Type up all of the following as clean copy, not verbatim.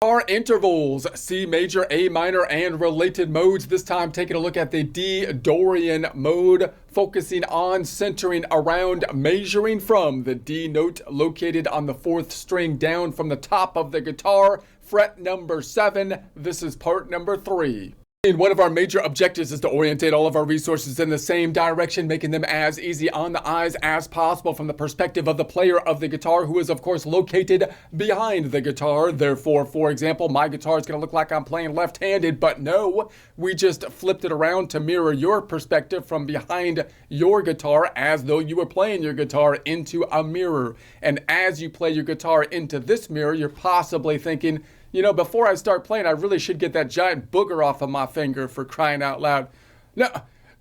Our intervals, C major, A minor, and related modes. This time taking a look at the D Dorian mode, focusing on centering around measuring from the D note located on the 4th string down from the top of the guitar, fret number 7. This is part number 3. And one of our major objectives is to orientate all of our resources in the same direction, making them as easy on the eyes as possible from the perspective of the player of the guitar, who is of course located behind the guitar. Therefore, for example, my guitar is going to look like I'm playing left-handed, but no, we just flipped it around to mirror your perspective from behind your guitar as though you were playing your guitar into a mirror. And as you play your guitar into this mirror, you're possibly thinking, you know, before I start playing, I really should get that giant booger off of my finger, for crying out loud. No,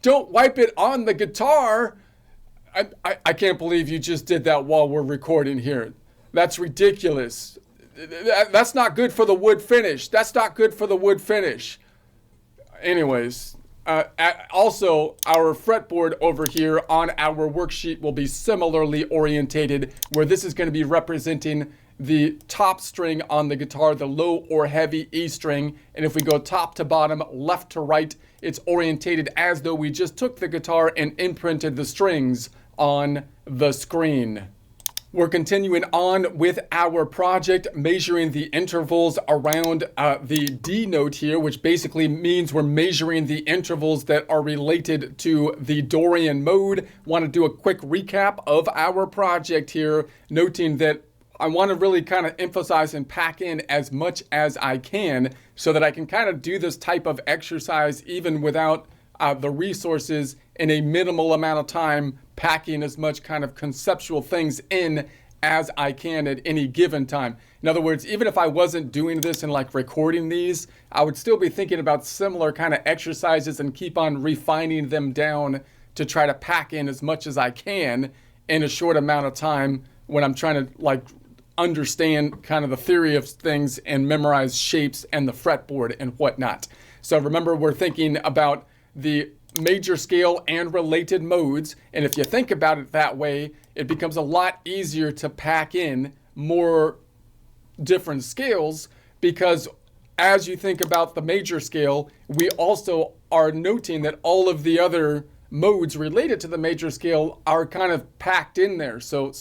don't wipe it on the guitar. I can't believe you just did that while we're recording here. That's ridiculous. That's not good for the wood finish. That's not good for the wood finish. Anyways, also, our fretboard over here on our worksheet will be similarly orientated, where this is going to be representing the top string on the guitar, the low or heavy E string. And if we go top to bottom, left to right, it's orientated as though we just took the guitar and imprinted the strings on the screen. We're continuing on with our project, measuring the intervals around the D note here, which basically means we're measuring the intervals that are related to the Dorian mode. Want to do a quick recap of our project here, noting that I want to really kind of emphasize and pack in as much as I can so that I can kind of do this type of exercise even without the resources in a minimal amount of time, packing as much kind of conceptual things in as I can at any given time. In other words, even if I wasn't doing this and like recording these, I would still be thinking about similar kind of exercises and keep on refining them down to try to pack in as much as I can in a short amount of time when I'm trying to like understand kind of the theory of things and memorize shapes and the fretboard and whatnot. So remember, we're thinking about the major scale and related modes. And if you think about it that way, it becomes a lot easier to pack in more different scales, because as you think about the major scale, we also are noting that all of the other modes related to the major scale are kind of packed in there. So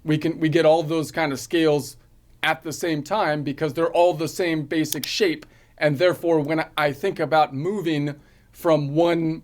we get all those kind of scales at the same time because they're all the same basic shape. And therefore, when I think about moving from one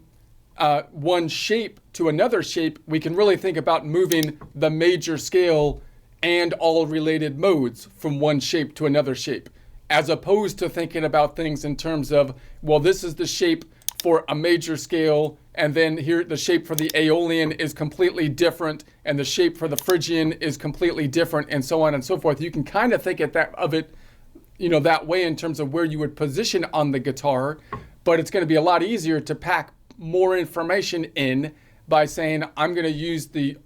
shape to another shape, we can really think about moving the major scale and all related modes from one shape to another shape, as opposed to thinking about things in terms of, well, this is the shape for a major scale, and then here the shape for the Aeolian is completely different, and the shape for the Phrygian is completely different, and so on and so forth. You can kind of think of it, you know, that way in terms of where you would position on the guitar, but it's going to be a lot easier to pack more information in by saying I'm going to use the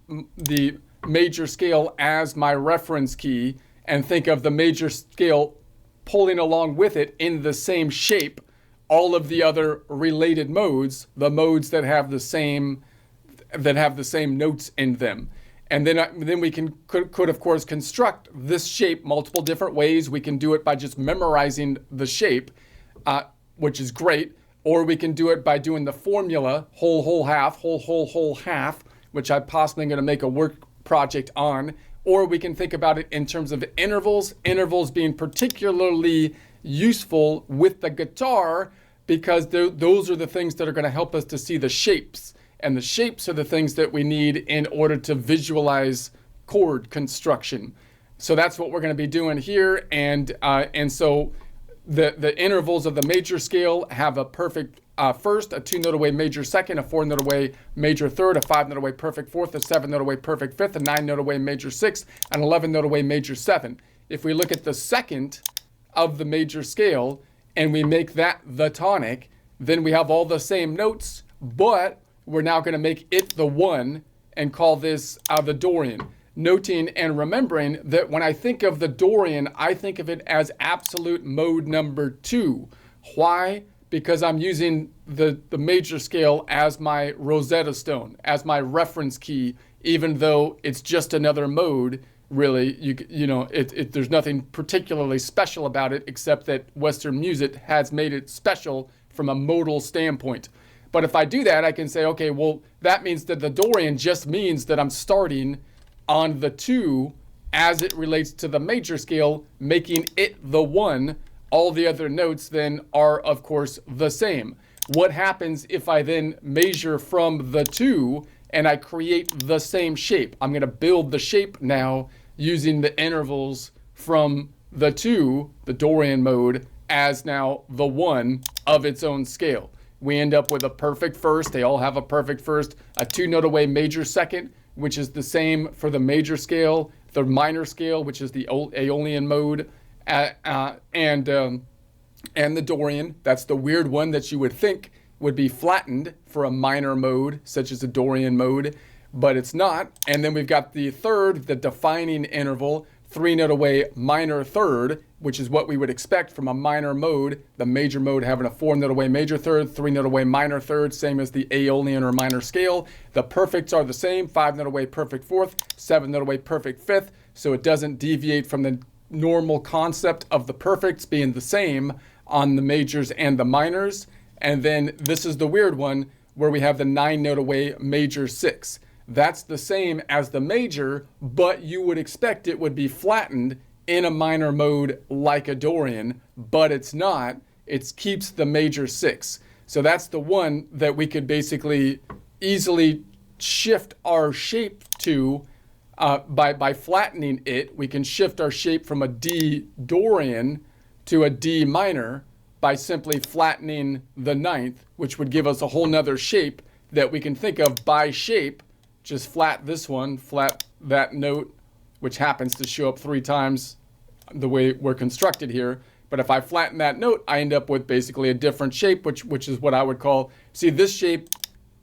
major scale as my reference key and think of the major scale pulling along with it in the same shape all of the other related modes, the modes that have the same notes in them. And then we could of course construct this shape multiple different ways. We can do it by just memorizing the shape, which is great, or we can do it by doing the formula whole, whole, half, whole, whole, whole, half, which I'm possibly going to make a work project on. Or we can think about it in terms of intervals being particularly useful with the guitar, because those are the things that are going to help us to see the shapes. And the shapes are the things that we need in order to visualize chord construction. So that's what we're going to be doing here. And so the intervals of the major scale have a perfect first, a 2-note away major second, a 4-note away major third, a 5-note away perfect fourth, a 7-note away perfect fifth, a 9-note away major sixth, an 11-note away major seven. If we look at the second of the major scale and we make that the tonic, then we have all the same notes, but we're now going to make it the one and call this the Dorian. Noting and remembering that when I think of the Dorian, I think of it as absolute mode number 2. Why? Because I'm using the major scale as my Rosetta Stone, as my reference key, even though it's just another mode really. There's nothing particularly special about it except that Western music has made it special from a modal standpoint. But if I do that, I can say, okay, well, that means that the Dorian just means that I'm starting on the 2 as it relates to the major scale, making it the 1. All the other notes then are, of course, the same. What happens if I then measure from the 2 and I create the same shape? I'm going to build the shape now using the intervals from the 2, the Dorian mode, as now the 1 of its own scale. We end up with a perfect first. They all have a perfect first, a 2-note away major second, which is the same for the major scale, the minor scale, which is the Aeolian mode, and the Dorian. That's the weird one that you would think would be flattened for a minor mode, such as a Dorian mode, but it's not. And then we've got the third, the defining interval, 3-note away minor third, which is what we would expect from a minor mode. The major mode having a 4-note away major third, 3-note away minor third, same as the Aeolian or minor scale. The perfects are the same, 5-note away perfect fourth, 7-note away perfect fifth, so it doesn't deviate from the normal concept of the perfects being the same on the majors and the minors. And then this is the weird one where we have the 9-note away major 6. That's the same as the major, but you would expect it would be flattened in a minor mode like a Dorian, but it's not. It keeps the major 6. So that's the one that we could basically easily shift our shape to by flattening it. We can shift our shape from a D Dorian to a D minor by simply flattening the 9th, which would give us a whole nother shape that we can think of by shape. Just flat this one, flat that note, which happens to show up 3 times the way we're constructed here. But if I flatten that note, I end up with basically a different shape, which is what I would call, see this shape,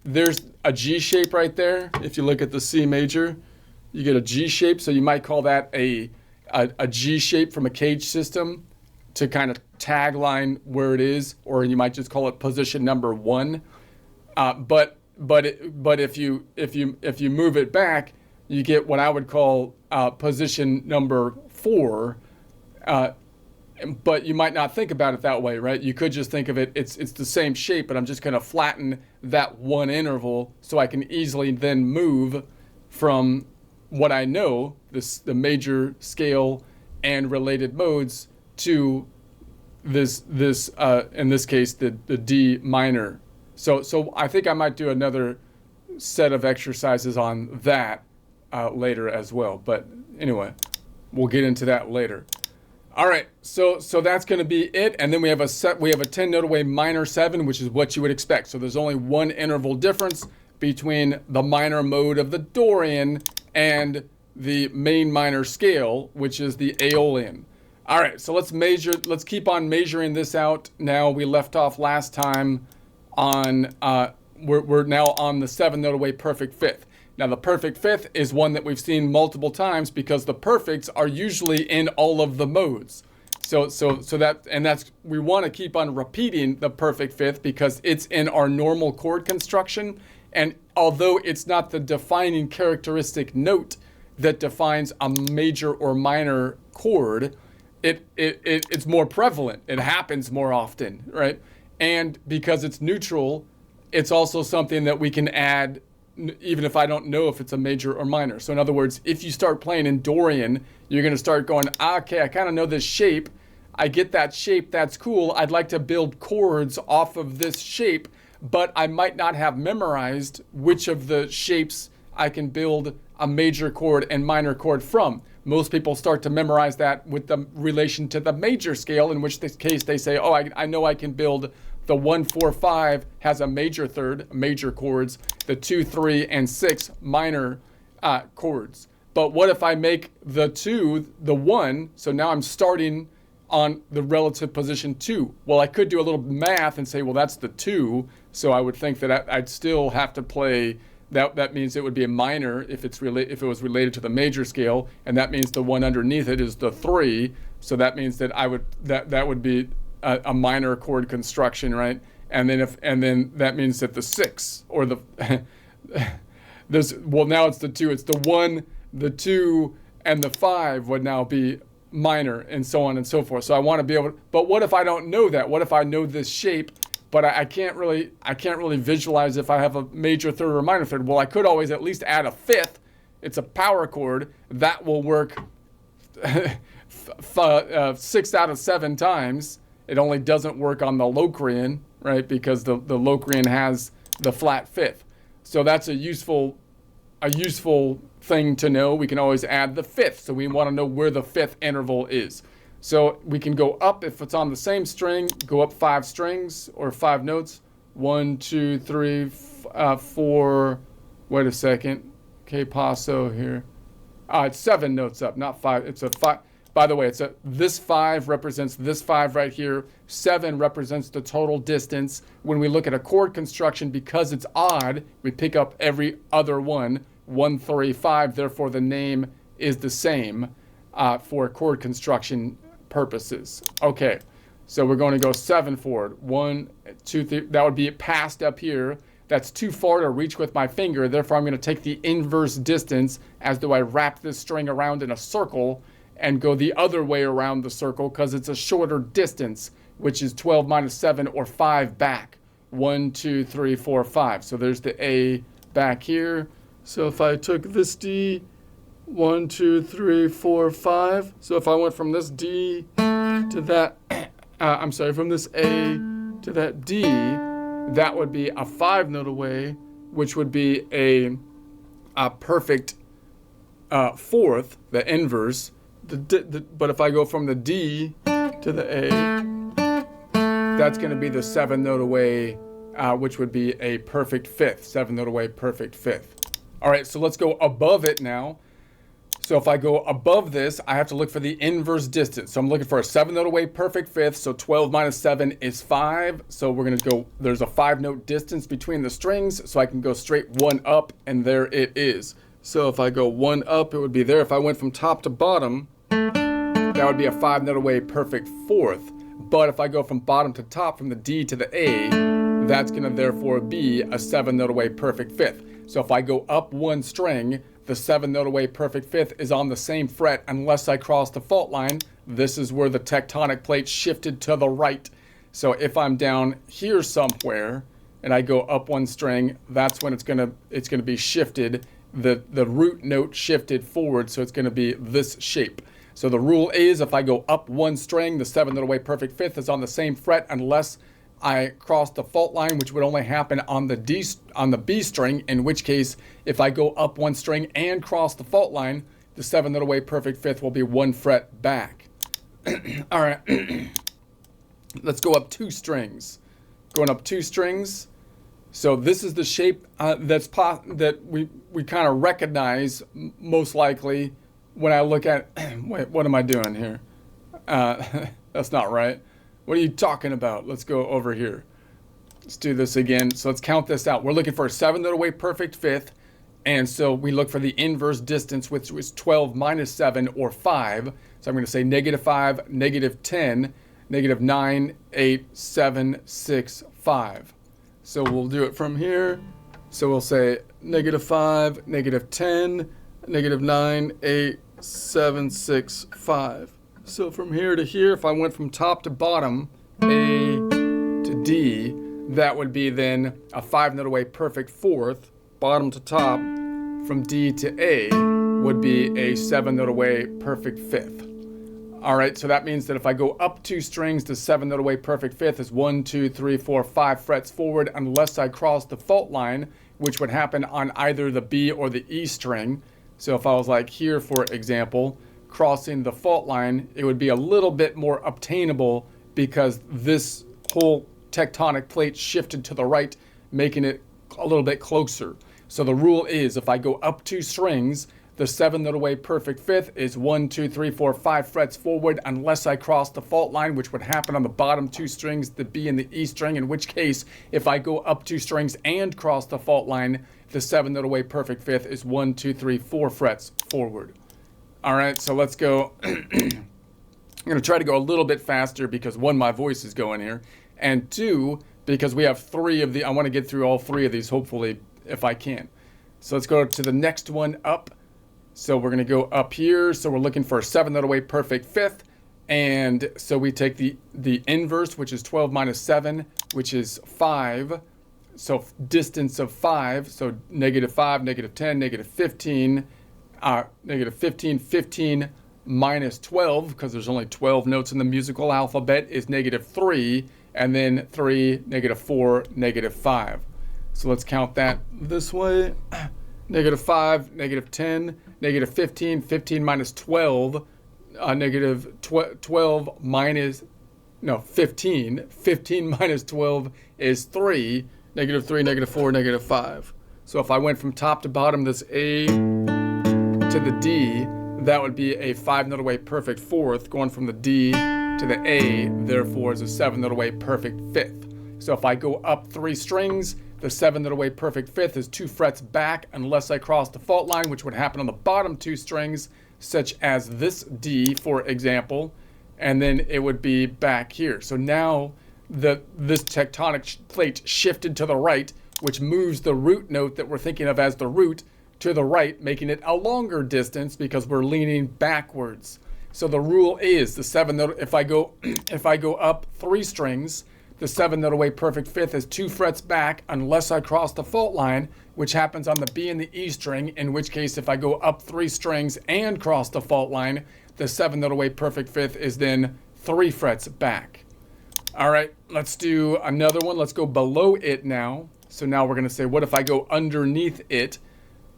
there's a G shape right there. If you look at the C major, you get a G shape. So you might call that a G shape from a cage system to kind of tagline where it is, or you might just call it position number 1. But if you move it back, you get what I would call position number 4. But you might not think about it that way, right? You could just think of it, it's the same shape, but I'm just going to flatten that 1 interval so I can easily then move from what I know, the major scale and related modes, to this in this case the D minor. So I think I might do another set of exercises on that later as well. But anyway, we'll get into that later. All right, so that's going to be it. And then we have a 10-note away minor 7, which is what you would expect. So there's only 1 interval difference between the minor mode of the Dorian and the main minor scale, which is the Aeolian. All right, so let's keep on measuring this out. Now we left off last time on, we're now on the 7-note away perfect fifth. Now the perfect fifth is one that we've seen multiple times because the perfects are usually in all of the modes. So that's, we want to keep on repeating the perfect fifth because it's in our normal chord construction. And although it's not the defining characteristic note that defines a major or minor chord, it's more prevalent. It happens more often, right? And because it's neutral, it's also something that we can add even if I don't know if it's a major or minor. So in other words, if you start playing in Dorian, you're going to start going, okay, I kind of know this shape. I get that shape. That's cool. I'd like to build chords off of this shape, but I might not have memorized which of the shapes I can build a major chord and minor chord from. Most people start to memorize that with the relation to the major scale, in which case they say, oh, I know I can build the 1, 4, 5 has a major third, major chords, the 2, 3, and 6 minor chords. But what if I make the 2 the 1, so now I'm starting on the relative position 2? Well, I could do a little math and say, well, that's the 2, so I would think that I'd still have to play, that means it would be a minor if it was related to the major scale, and that means the 1 underneath it is the 3, so that means that that would be a minor chord construction, right? And then that means that the 6 or the well, now it's the 2, it's the 1, the 2, and the 5 would now be minor, and so on and so forth. So I want to be able to, but what if I don't know that? What if I know this shape, but I can't really visualize if I have a major third or a minor third? Well, I could always at least add a 5th. It's a power chord that will work 6 out of 7 times. It only doesn't work on the Locrian, right? Because the Locrian has the flat 5th. So that's a useful thing to know. We can always add the 5th. So we want to know where the 5th interval is. So we can go up if it's on the same string, go up 5 strings or 5 notes. 1, 2, 3, 4. Wait a second. Que paso here. It's 7 notes up, not 5. It's a 5. By the way, this 5 represents this 5 right here. 7 represents the total distance. When we look at a chord construction, because it's odd, we pick up every other one. 1, 3, 5. Therefore, the name is the same for chord construction purposes. Okay, so we're going to go 7 forward. 1, 2, 3. That would be passed up here. That's too far to reach with my finger. Therefore, I'm going to take the inverse distance as though I wrap this string around in a circle and go the other way around the circle because it's a shorter distance, which is 12 minus 7 or 5 back. 1, 2, 3, 4, 5. So there's the A back here. So if I took this D, 1, 2, 3, 4, 5. So if I went from this D to that, from this A to that D, that would be a 5 note away, which would be a perfect 4th, the inverse. But if I go from the D to the A, that's going to be the 7 note away, which would be a perfect 5th. 7 note away, perfect 5th. All right, so let's go above it now. So if I go above this, I have to look for the inverse distance. So I'm looking for a 7 note away perfect 5th. So 12 minus 7 is 5. So we're going to go, there's a 5 note distance between the strings. So I can go straight 1 up, and there it is. So if I go 1 up, it would be there. If I went from top to bottom, that would be a 5 note away perfect 4th. But if I go from bottom to top, from the D to the A, that's going to therefore be a 7 note away perfect 5th. So if I go up 1 string, the 7 note away perfect 5th is on the same fret unless I cross the fault line. This is where the tectonic plate shifted to the right. So if I'm down here somewhere and I go up 1 string, that's when it's gonna be shifted. The root note shifted forward, so it's gonna be this shape. So the rule is if I go up 1 string, the 7 note away perfect 5th is on the same fret unless I cross the fault line, which would only happen on the B string, in which case, if I go up 1 string and cross the fault line, the 7 note away perfect 5th will be 1 fret back. All right, let's go up 2 strings. Going up 2 strings. So this is the shape that we kind of recognize most likely when I look at. Wait, what am I doing here? That's not right. What are you talking about? Let's go over here. Let's do this again. So let's count this out. We're looking for a 7 note away perfect 5th. And so we look for the inverse distance, which was 12 minus 7 or 5. So I'm going to say -5, -10, -9, 8, 7, 6, 5. So we'll do it from here. So we'll say -5, -10, -9, 8, 7, 6, 5. So from here to here, if I went from top to bottom, A to D, that would be then a 5 note away perfect 4th. Bottom to top, from D to A, would be a 7 note away perfect 5th. All right, so that means that if I go up 2 strings, the 7 note away perfect 5th is 1, 2, 3, 4, 5 frets forward unless I cross the fault line, which would happen on either the B or the E string. So if I was like here, for example, crossing the fault line, it would be a little bit more obtainable because this whole tectonic plate shifted to the right, making it a little bit closer. So the rule is if I go up 2 strings, the 7 note away perfect 5th is 1, 2, 3, 4, 5 frets forward unless I cross the fault line, which would happen on the bottom 2 strings, the B and the E string, in which case, if I go up 2 strings and cross the fault line, the 7 note away perfect 5th is 1, 2, 3, 4 frets forward. All right, so let's go. I'm going to try to go a little bit faster because 1, my voice is going here, and 2, because we have 3 of the, I want to get through all 3 of these, hopefully, if I can. So let's go to the next one up. So we're going to go up here. So we're looking for a 7 note away perfect fifth. And so we take the inverse, which is 12 minus 7, which is 5. So distance of 5. So negative 5, negative 10, negative 15, negative 15, 15 minus 12, because there's only 12 notes in the musical alphabet, is negative 3. And then 3, negative 4, negative 5. So let's count that this way. Negative 5, negative 10, negative 15, 15 minus 12, negative 12 minus, no, 15. 15 minus 12 is 3, negative 3, negative 4, negative 5. So if I went from top to bottom, this A to the D, that would be a 5 note away perfect fourth, going from the D to the A, therefore is a 7 note away perfect fifth. So if I go up 3 strings, the 7 note away perfect fifth is 2 frets back unless I cross the fault line, which would happen on the bottom 2 strings, such as this D, for example, and then it would be back here. So now this tectonic plate shifted to the right, which moves the root note that we're thinking of as the root to the right, making it a longer distance because we're leaning backwards. So the rule is the 7 note, if I go up 3 strings, the 7 note away perfect fifth is 2 frets back unless I cross the fault line, which happens on the B and the E string, in which case if I go up 3 strings and cross the fault line, the 7 note away perfect fifth is then 3 frets back. All right, let's do another one. Let's go below it now. So now we're going to say, what if I go underneath it?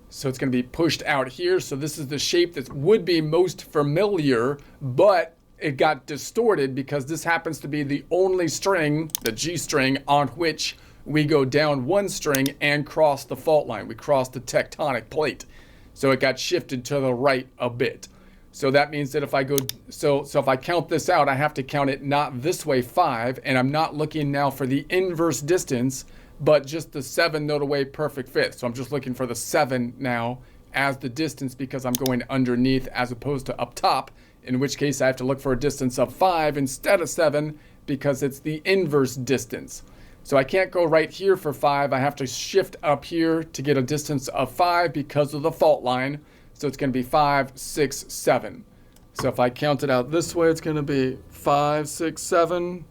So it's going to be pushed out here. So this is the shape that would be most familiar, but it got distorted because this happens to be the only string, the G string, on which we go down 1 string and cross the fault line. We cross the tectonic plate. So it got shifted to the right a bit. So that means that if I go, so if I count this out, I have to count it not this way 5, and I'm not looking now for the inverse distance, but just the 7 note away perfect fifth. So I'm just looking for the 7 now as the distance because I'm going underneath as opposed to up top, in which case I have to look for a distance of 5 instead of 7 because it's the inverse distance. So I can't go right here for 5. I have to shift up here to get a distance of 5 because of the fault line. So it's going to be 5, 6, 7. So if I count it out this way, it's going to be 5, 6, 7.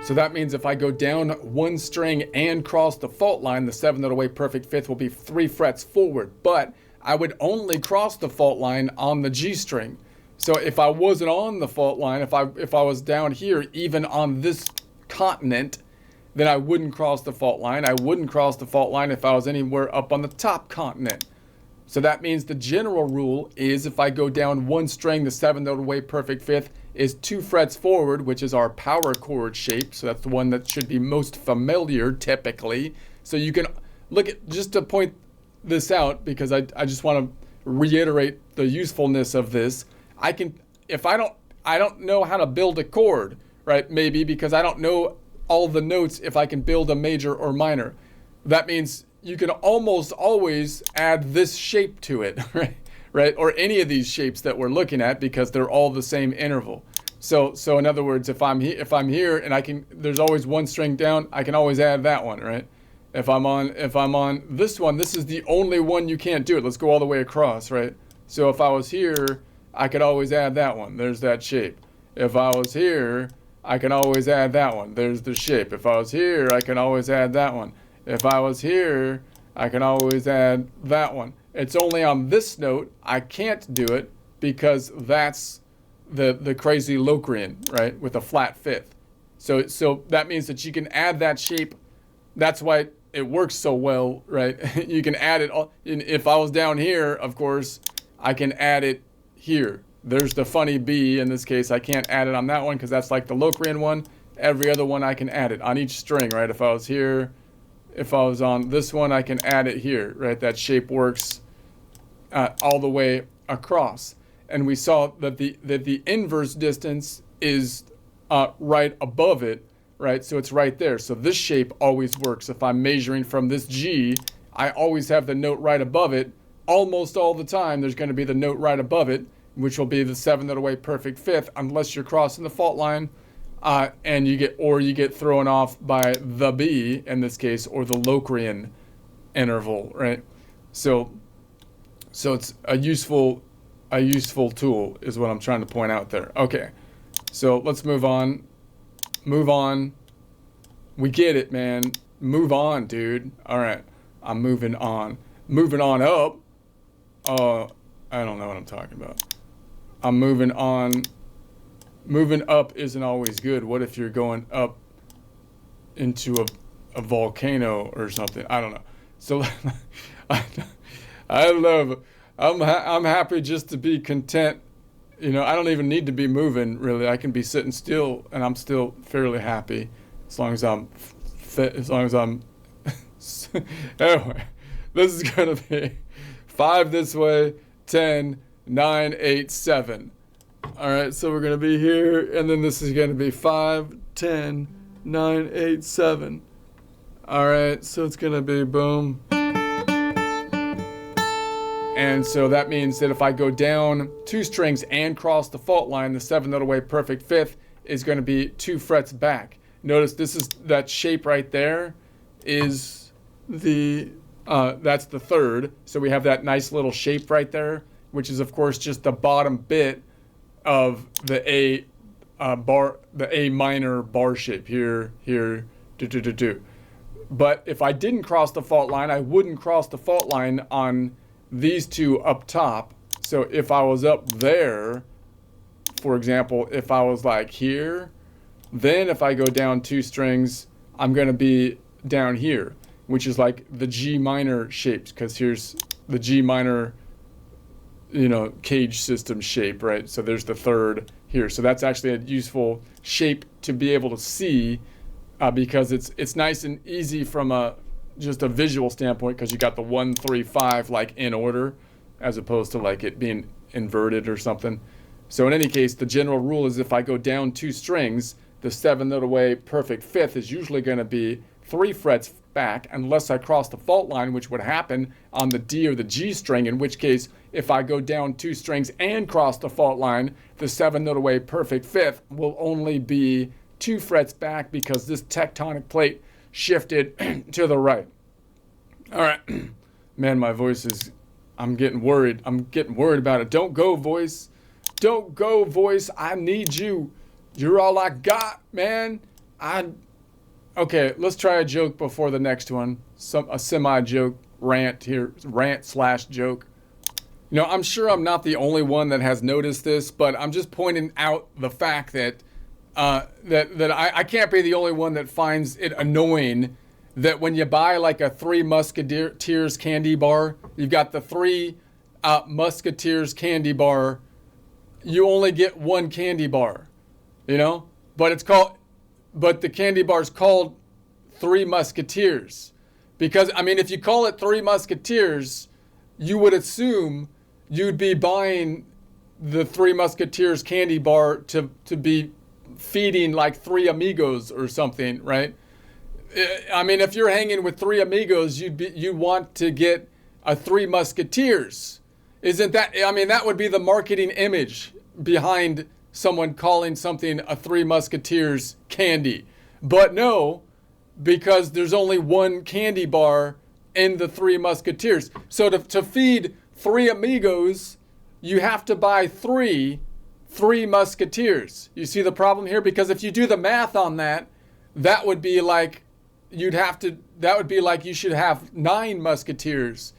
So that means if I go down 1 string and cross the fault line, the 7 note away perfect fifth will be 3 frets forward. But I would only cross the fault line on the G string. So if I wasn't on the fault line, if I was down here, even on this continent, then I wouldn't cross the fault line. I wouldn't cross the fault line if I was anywhere up on the top continent. So that means the general rule is if I go down 1 string, the 7 note away perfect fifth is 2 frets forward, which is our power chord shape. So that's the one that should be most familiar typically. So you can look at, just to point this out, because I just want to reiterate the usefulness of this. I can, if I don't know how to build a chord, right? Maybe because I don't know all the notes if I can build a major or minor. That means you can almost always add this shape to it, right? Or any of these shapes that we're looking at because they're all the same interval. So in other words, if I'm here and there's always 1 string down, I can always add that one, right? If I'm on this one, this is the only one you can't do it. Let's go all the way across, right? So if I was here, I could always add that one. There's that shape. If I was here, I can always add that one. There's the shape. If I was here, I can always add that one. If I was here, I can always add that one. It's only on this note I can't do it because that's the crazy Locrian, right, with a flat fifth. So that means that you can add that shape. That's why it works so well, right? You can add it all. If I was down here, of course, I can add it here. There's the funny B in this case. I can't add it on that one because that's like the Locrian one. Every other one I can add it on each string, right? If I was here, if I was on this one, I can add it here, right? That shape works all the way across. And we saw that the inverse distance is right above it, right? So it's right there. So this shape always works. If I'm measuring from this G, I always have the note right above it. Almost all the time, there's going to be the note right above it, which will be the 7 note away perfect fifth, unless you're crossing the fault line, and you get thrown off by the B in this case, or the Locrian interval, right? So So it's a useful tool is what I'm trying to point out there. Okay, so let's move on. Move on. We get it, man. Move on, dude. All right, I'm moving on. Moving on up. I don't know what I'm talking about. I'm moving on. Moving up isn't always good. What if you're going up into a volcano or something? I don't know. So I'm happy just to be content. You know, I don't even need to be moving really. I can be sitting still and I'm still fairly happy as long as I'm fit, as long as I'm anyway, this is going to be 5 this way, 10, 9, 8, 7. All right, so we're going to be here, and then this is going to be 5, 10, 9, 8, 7. All right, so it's going to be boom. And so that means that if I go down 2 strings and cross the fault line, the 7-note away perfect fifth is going to be 2 frets back. Notice this is that shape right there is the that's the 3rd. So we have that nice little shape right there, which is of course just the bottom bit of the A minor bar shape here, do. But if I didn't cross the fault line, I wouldn't cross the fault line on these 2 up top. So if I was up there, for example, if I was like here, then if I go down 2 strings, I'm going to be down here, which is like the G minor shapes, because here's the G minor, you know, cage system shape, right? So there's the 3rd here. So that's actually a useful shape to be able to see because it's nice and easy from just a visual standpoint, because you got the 1, 3, 5 like in order, as opposed to like it being inverted or something. So in any case, the general rule is if I go down 2 strings, the 7-note away perfect fifth is usually going to be 3 frets back, unless I cross the fault line, which would happen on the D or the G string, in which case if I go down 2 strings and cross the fault line, the 7-note away perfect fifth will only be 2 frets back because this tectonic plate shifted to the right. All right. Man, my voice is, I'm getting worried. I'm getting worried about it. Don't go, voice. Don't go, voice. I need you. You're all I got, man. Okay, let's try a joke before the next one. A semi-joke rant here. Rant/joke. You know, I'm sure I'm not the only one that has noticed this, but I'm just pointing out the fact that I can't be the only one that finds it annoying that when you buy like a 3 Musketeers candy bar, you've got the 3 Musketeers candy bar, you only get 1 candy bar, you know? But the candy bar is called 3 Musketeers. Because, I mean, if you call it 3 Musketeers, you would assume you'd be buying the 3 Musketeers candy bar to be feeding like 3 amigos or something, right? I mean, if you're hanging with 3 amigos, you'd want to get a 3 Musketeers. Isn't that, I mean, that would be the marketing image behind someone calling something a 3 Musketeers candy. But no, because there's only 1 candy bar in the 3 Musketeers. So to feed 3 amigos, you have to buy 3 Musketeers. You see the problem here? Because if you do the math on that, that would be like you should have 9 Musketeers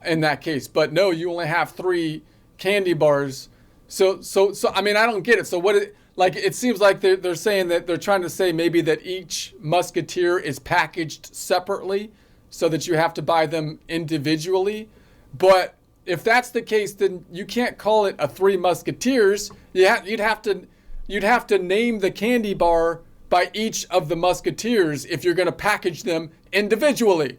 in that case. But no, you only have 3 candy bars. So I mean, I don't get it. So it seems like they're saying that they're trying to say maybe that each Musketeer is packaged separately so that you have to buy them individually. But if that's the case, then you can't call it a 3 Musketeers. You'd have to name the candy bar by each of the Musketeers if you're going to package them individually,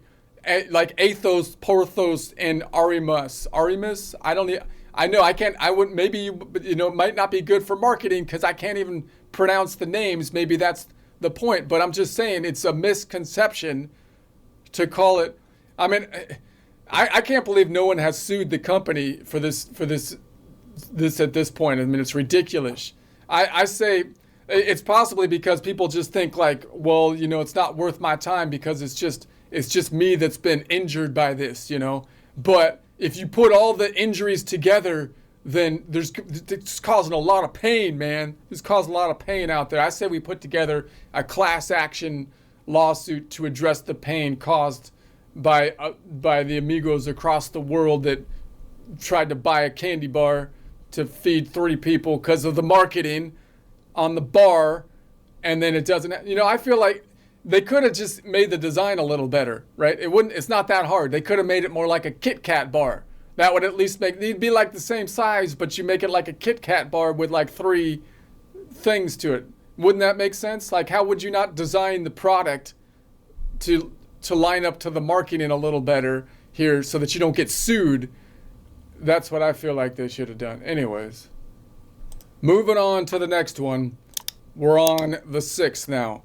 like Athos, Porthos, and Aramis. Aramis? I know I can't. I wouldn't. Maybe it might not be good for marketing because I can't even pronounce the names. Maybe that's the point. But I'm just saying it's a misconception to call it. I mean, I can't believe no one has sued the company for this at this point. I mean, it's ridiculous. I say it's possibly because people just think like, well, it's not worth my time because it's just me that's been injured by this, But if you put all the injuries together, then it's causing a lot of pain, man. It's causing a lot of pain out there. I say we put together a class action lawsuit to address the pain caused by the amigos across the world that tried to buy a candy bar to feed 3 people because of the marketing on the bar, and then it doesn't. I feel like they could have just made the design a little better, right? It's not that hard. They could have made it more like a Kit Kat bar. That would at least it'd be like the same size, but you make it like a Kit Kat bar with like 3 things to it. Wouldn't that make sense? Like, how would you not design the product to line up to the marketing a little better here so that you don't get sued? That's what I feel like they should have done. Anyways, moving on to the next one. We're on the 6th now.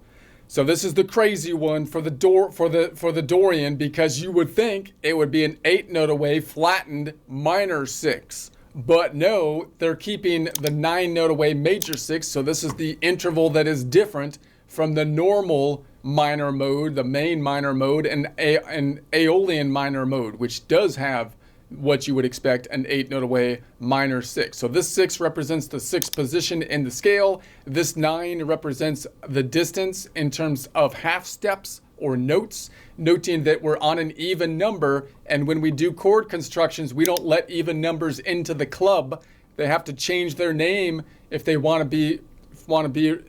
So this is the crazy one for the Dorian, because you would think it would be an 8 note away flattened minor 6. But no, they're keeping the 9 note away major 6. So this is the interval that is different from the normal minor mode, the main minor mode, and an Aeolian minor mode, which does have what you would expect, an 8 note away minor 6. So this 6 represents the 6th position in the scale. This 9 represents the distance in terms of half steps or notes, noting that we're on an even number, and when we do chord constructions, we don't let even numbers into the club. They have to change their name if they want to be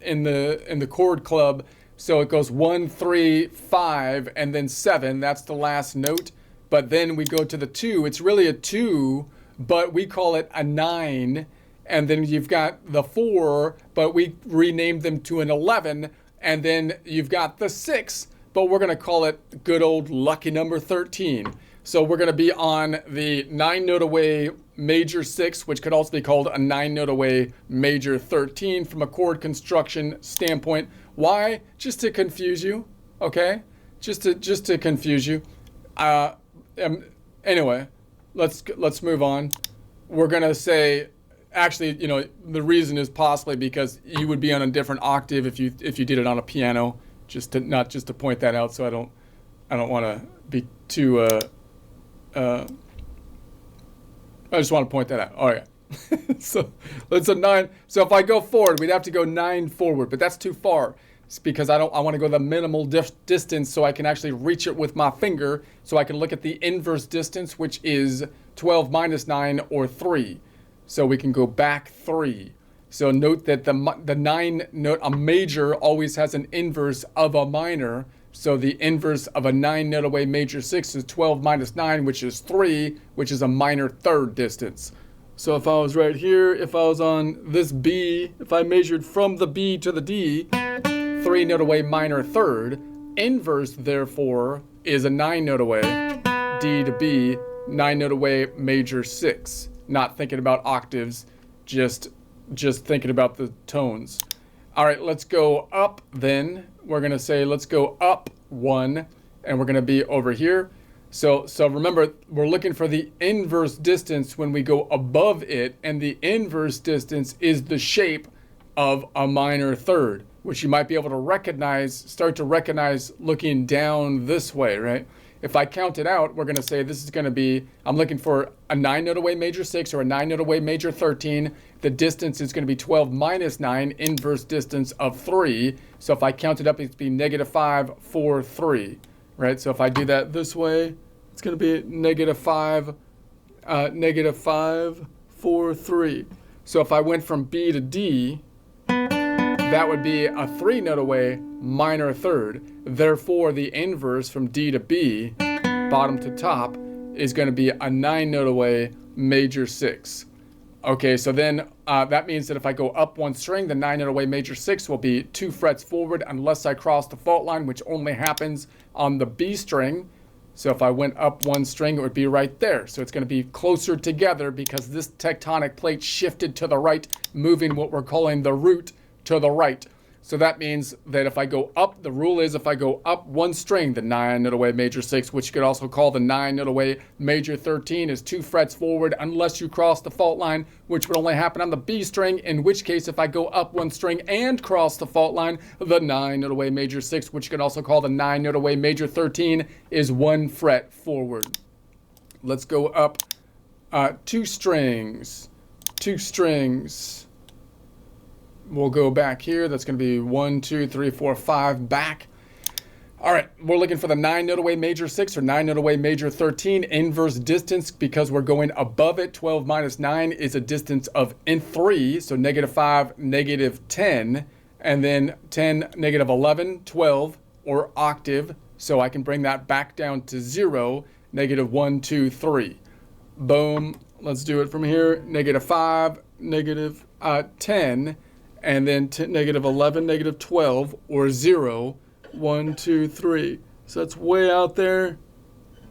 in the chord club. So it goes 1, 3, 5, and then 7. That's the last note. But then we go to the 2. It's really a 2, but we call it a 9. And then you've got the 4, but we renamed them to an 11. And then you've got the 6, but we're going to call it good old lucky number 13. So we're going to be on the 9 note away major 6, which could also be called a 9 note away major 13 from a chord construction standpoint. Why? Just to confuse you, okay? Just to confuse you. Anyway, let's move on. We're gonna say, actually, the reason is possibly because you would be on a different octave if you did it on a piano. Not just to point that out, so I don't want to be too. I just want to point that out. All right. So it's a 9. So if I go forward, we'd have to go 9 forward, but that's too far. It's because I want to go the minimal distance so I can actually reach it with my finger, so I can look at the inverse distance, which is 12 minus 9 or 3. So we can go back 3. So note that the 9 note, a major always has an inverse of a minor. So the inverse of a 9 note away major 6 is 12 minus 9, which is 3, which is a minor third distance. So if I was right here, if I was on this B, if I measured from the B to the D, 3 note away minor third, inverse therefore is a 9 note away, D to B, 9 note away major 6. Not thinking about octaves, just thinking about the tones. All right, let's go up then. We're gonna say let's go up 1, and we're gonna be over here. So remember, we're looking for the inverse distance when we go above it, and the inverse distance is the shape of a minor third, which you might be able to start to recognize looking down this way, right? If I count it out, we're going to say this is going to be, I'm looking for a 9 note away major 6 or a 9 note away major 13. The distance is going to be 12 minus 9, inverse distance of 3. So if I count it up, it's going to be -5, 4, 3, right? So if I do that this way, it's going to be -5, -5, 4, 3. So if I went from B to D, that would be a 3 note away minor third. Therefore, the inverse from D to B, bottom to top, is going to be a 9 note away major 6. Okay, so then that means that if I go up 1 string, the 9 note away major 6 will be 2 frets forward unless I cross the fault line, which only happens on the B string. So if I went up 1 string, it would be right there. So it's going to be closer together because this tectonic plate shifted to the right, moving what we're calling the root to the right. So that means that if I go up, the rule is if I go up 1 string, the 9 note away major 6, which you could also call the 9 note away major 13, is 2 frets forward unless you cross the fault line, which would only happen on the B string, in which case if I go up 1 string and cross the fault line, the 9 note away major 6, which you could also call the 9 note away major 13, is 1 fret forward. Let's go up Two strings. We'll go back here. That's going to be 1, 2, 3, 4, 5 back. All right, we're looking for the 9 note away major 6 or 9 note away major 13 inverse distance because we're going above it. 12 minus 9 is a distance of (3), so -5, -10, and then 10, -11, 12, or octave. So I can bring that back down to 0, -1, 2, 3. Boom. Let's do it from here. -5, -10, and then -11, -12, or 0. 1, 2, 3. So that's way out there.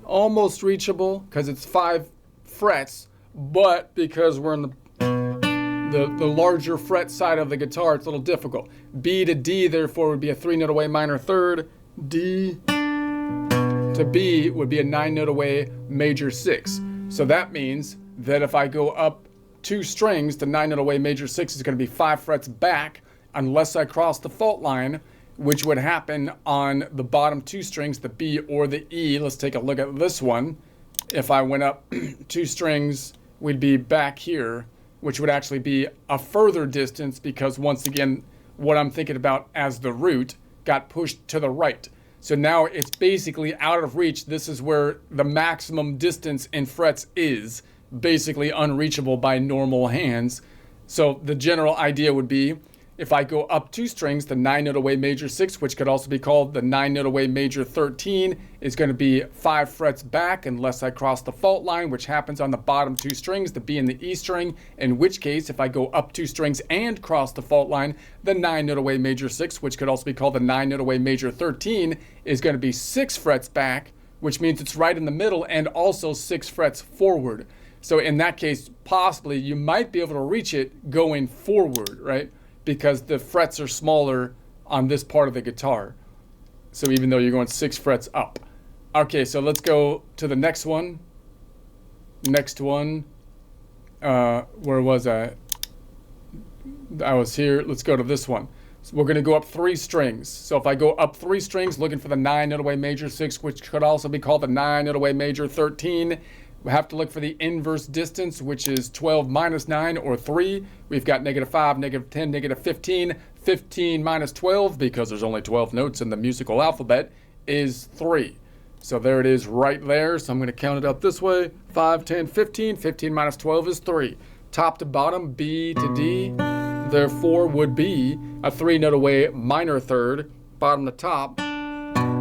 Almost reachable because it's 5 frets, but because we're in the larger fret side of the guitar, it's a little difficult. B to D, therefore, would be a 3 note away minor third. D to B would be a 9 note away major 6. So that means that if I go up 2 strings, the 9 note away major 6 is going to be 5 frets back unless I cross the fault line, which would happen on the bottom 2 strings, the B or the E. Let's take a look at this one. If I went up 2 strings, we'd be back here, which would actually be a further distance because, once again, what I'm thinking about as the root got pushed to the right. So now it's basically out of reach. This is where the maximum distance in frets is, basically unreachable by normal hands. So the general idea would be, if I go up 2 strings, the 9 note away major 6, which could also be called the 9 note away major 13, is going to be 5 frets back unless I cross the fault line, which happens on the bottom 2 strings, the B and the E string, in which case, if I go up 2 strings and cross the fault line, the 9 note away major 6, which could also be called the 9 note away major 13, is going to be 6 frets back, which means it's right in the middle and also 6 frets forward. So in that case, possibly you might be able to reach it going forward, right? Because the frets are smaller on this part of the guitar. So even though you're going 6 frets up. Okay, so let's go to the next one. Where was I? I was here. Let's go to this one. So we're going to go up 3 strings. So if I go up 3 strings, looking for the 9 note away major 6, which could also be called the 9 note away major 13, we have to look for the inverse distance, which is 12 minus 9, or 3. We've got -5, -10, -15. 15 minus 12, because there's only 12 notes in the musical alphabet, is 3. So there it is right there. So I'm going to count it up this way. 5, 10, 15. 15 minus 12 is 3. Top to bottom, B to D, therefore would be a 3 note away minor third. Bottom to top,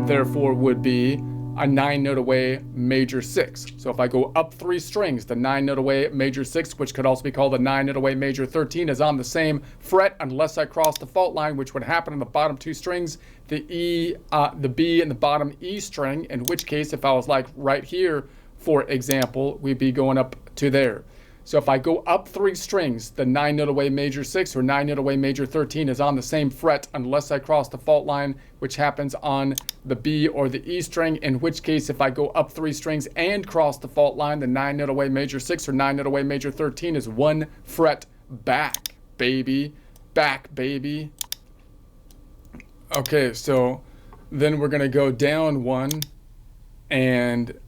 therefore would be a 9 note away major 6. So if I go up 3 strings, the 9 note away major 6, which could also be called the 9 note away major 13, is on the same fret unless I cross the fault line, which would happen on the bottom 2 strings, the E, the B, and the bottom E string, in which case, if I was like right here, for example, we'd be going up to there. So if I go up 3 strings, the 9 note away major 6 or 9 note away major 13 is on the same fret unless I cross the fault line, which happens on the B or the E string, in which case, if I go up 3 strings and cross the fault line, the 9 note away major 6 or 9 note away major 13 is 1 fret back, baby. Back, baby. Okay, so then we're going to go down 1 and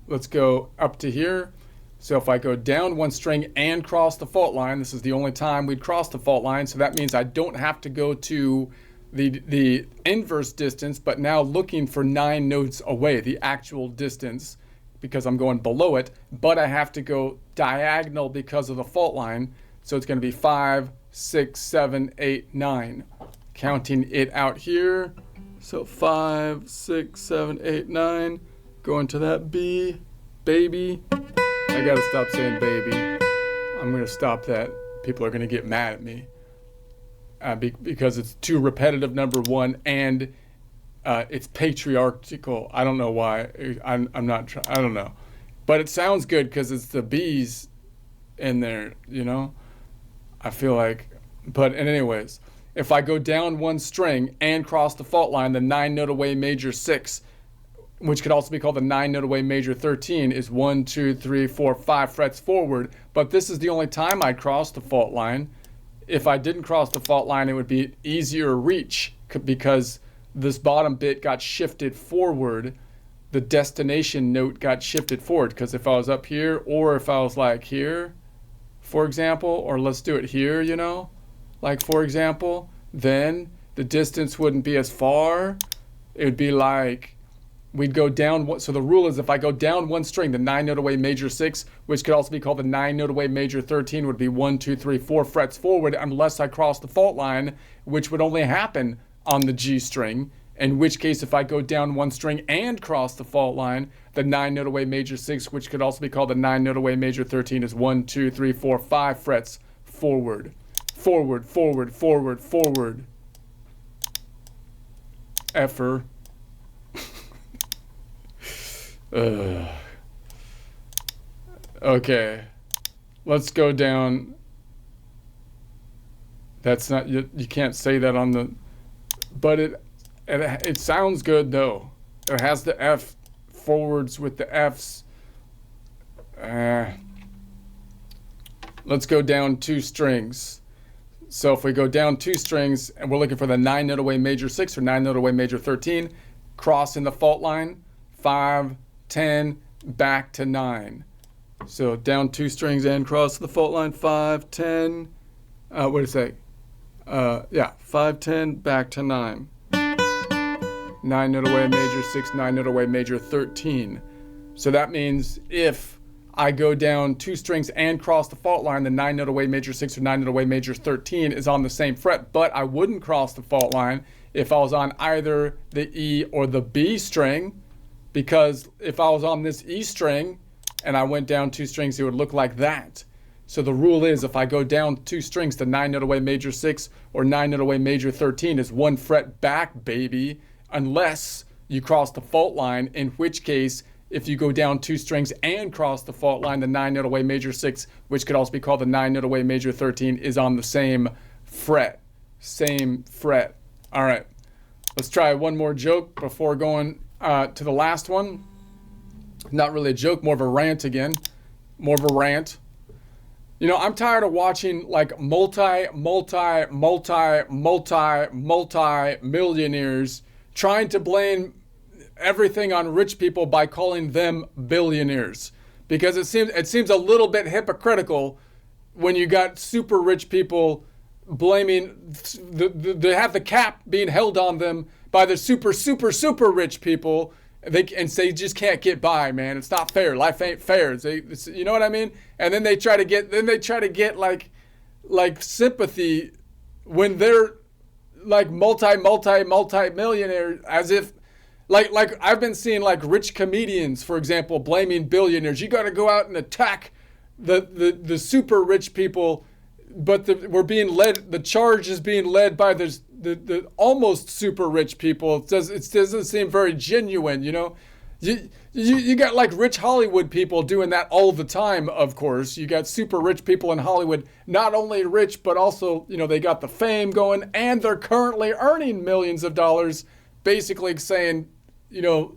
let's go up to here. So if I go down 1 string and cross the fault line, this is the only time we'd cross the fault line. So that means I don't have to go to the inverse distance, but now looking for 9 notes away, the actual distance, because I'm going below it, but I have to go diagonal because of the fault line. So it's going to be 5, 6, 7, 8, 9. Counting it out here. So 5, 6, 7, 8, 9. Going to that B, baby. I gotta stop saying baby. I'm gonna stop that. People are gonna get mad at me because it's too repetitive, number one, and it's patriarchal. I don't know why. I'm not trying. I don't know, but it sounds good because it's the B's in there. You know, I feel like. But anyways, if I go down 1 string and cross the fault line, the 9 note away major 6, which could also be called the 9 note away major 13, is 1, 2, 3, 4, 5 frets forward. But this is the only time I'd cross the fault line. If I didn't cross the fault line, it would be easier reach because this bottom bit got shifted forward. the destination note got shifted forward. Because if I was up here, or if I was like here, for example, or let's do it here, you know, like for example, then the distance wouldn't be as far. It would be like we'd go down. So the rule is if I go down one string, the 9-note away major 6, which could also be called the 9-note away major 13, would be 1, 2, 3, 4 frets forward unless I cross the fault line, which would only happen on the G string. In which case, if I go down one string and cross the fault line, the 9-note away major 6, which could also be called the 9-note away major 13, is 1, 2, 3, 4, 5 frets forward. Forward, forward, forward, forward. Effer. Okay. Let's go down. That's not, you can't say that on the, but it sounds good though. It has the F forwards with the Fs. Let's go down 2 strings. So if we go down 2 strings and we're looking for the 9-note away major 6 or 9-note away major 13, cross in the fault line, 5, 10, back to 9. So down 2 strings and cross the fault line, 5, 10, what did it say? Yeah, 5, 10, back to 9. 9-note away major 6, 9-note away major 13. So that means if I go down 2 strings and cross the fault line, the 9-note away major 6 or 9-note away major 13 is on the same fret, but I wouldn't cross the fault line if I was on either the E or the B string, because if I was on this E string and I went down 2 strings, it would look like that. So the rule is if I go down 2 strings, the 9-note away major 6 or 9-note away major 13 is 1 fret back, baby, unless you cross the fault line, in which case, if you go down 2 strings and cross the fault line, the 9-note away major 6, which could also be called the 9-note away major 13, is on the same fret. Same fret. All right. Let's try one more joke before going to the last one. Not really a joke, more of a rant again. More of a rant. You know, I'm tired of watching like multi-millionaires trying to blame everything on rich people by calling them billionaires, because it seems a little bit hypocritical when you got super rich people blaming they have the cap being held on them by the super rich people. They say just can't get by, man. It's not fair. Life ain't fair. You know what I mean? And then they try to get like sympathy when they're like multi-millionaire, as if like I've been seeing like rich comedians, for example, blaming billionaires. You got to go out and attack the super rich people, but we're being led. The charge is being led by the almost super rich people. It doesn't seem very genuine, you know. You got like rich Hollywood people doing that all the time. Of course, you got super rich people in Hollywood, not only rich but also, you know, they got the fame going and they're currently earning millions of dollars, basically saying, you know,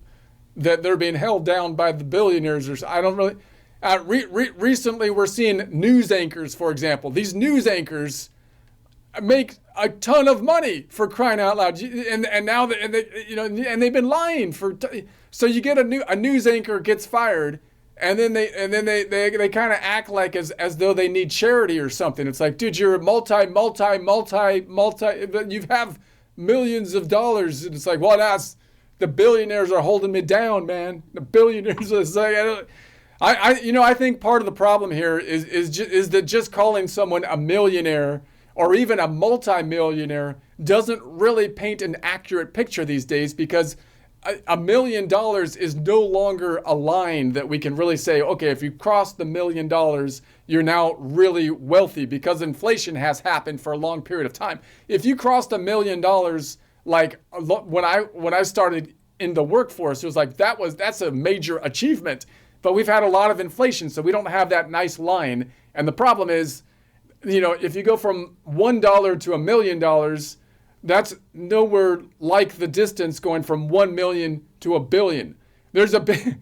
that they're being held down by the billionaires. Or I don't really. Recently, we're seeing news anchors, for example. These news anchors make a ton of money, for crying out loud, and now they've been lying for. So you get a news anchor gets fired, and then they kind of act like as though they need charity or something. It's like, dude, you're multi. You have millions of dollars, and it's like, well, that's the billionaires are holding me down, man. The billionaires are like, I think part of the problem here is that just calling someone a millionaire or even a multi-millionaire doesn't really paint an accurate picture these days, because $1 million is no longer a line that we can really say, okay, if you cross the $1 million, you're now really wealthy, because inflation has happened for a long period of time. If you crossed $1 million, like when I started in the workforce, it was like that's a major achievement. But we've had a lot of inflation, so we don't have that nice line. And the problem is, you know, if you go from $1 to $1 million, that's nowhere like the distance going from 1 million to a billion. There's a big